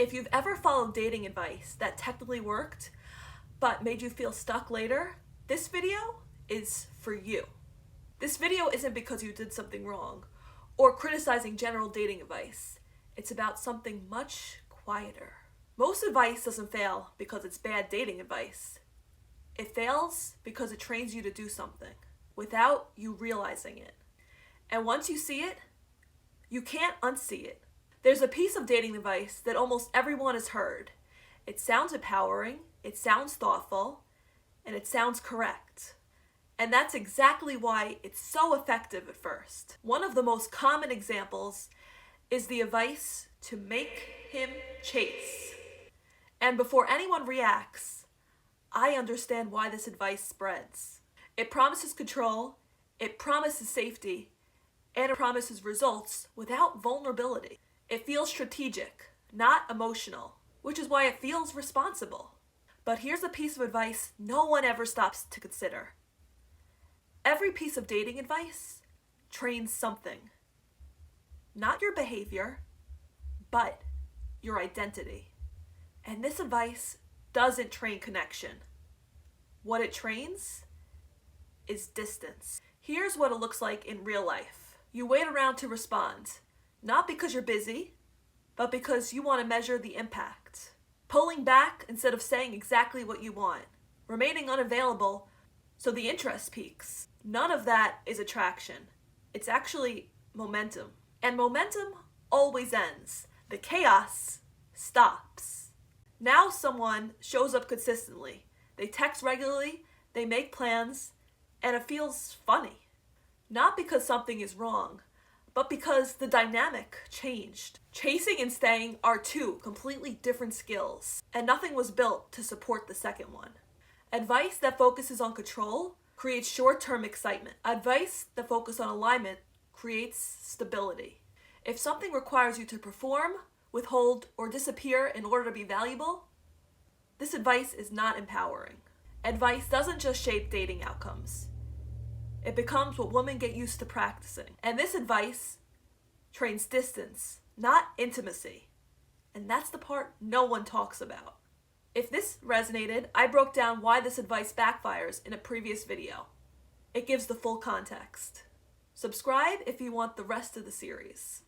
If you've ever followed dating advice that technically worked, but made you feel stuck later, this video is for you. This video isn't because you did something wrong or criticizing general dating advice. It's about something much quieter. Most advice doesn't fail because it's bad dating advice. It fails because it trains you to do something without you realizing it. And once you see it, you can't unsee it. There's a piece of dating advice that almost everyone has heard. It sounds empowering, it sounds thoughtful, and it sounds correct. And that's exactly why it's so effective at first. One of the most common examples is the advice to make him chase. And before anyone reacts, I understand why this advice spreads. It promises control, it promises safety, and it promises results without vulnerability. It feels strategic, not emotional, which is why it feels responsible. But here's a piece of advice no one ever stops to consider. Every piece of dating advice trains something. Not your behavior, but your identity. And this advice doesn't train connection. What it trains is distance. Here's what it looks like in real life. You wait around to respond. Not because you're busy, but because you want to measure the impact. Pulling back instead of saying exactly what you want. Remaining unavailable so the interest peaks. None of that is attraction. It's actually momentum. And momentum always ends. The chaos stops. Now someone shows up consistently. They text regularly, they make plans, and it feels funny. Not because something is wrong, but because the dynamic changed. Chasing and staying are two completely different skills, and nothing was built to support the second one. Advice that focuses on control creates short-term excitement. Advice that focuses on alignment creates stability. If something requires you to perform, withhold, or disappear in order to be valuable, this advice is not empowering. Advice doesn't just shape dating outcomes. It becomes what women get used to practicing. And this advice trains distance, not intimacy. And that's the part no one talks about. If this resonated, I broke down why this advice backfires in a previous video. It gives the full context. Subscribe if you want the rest of the series.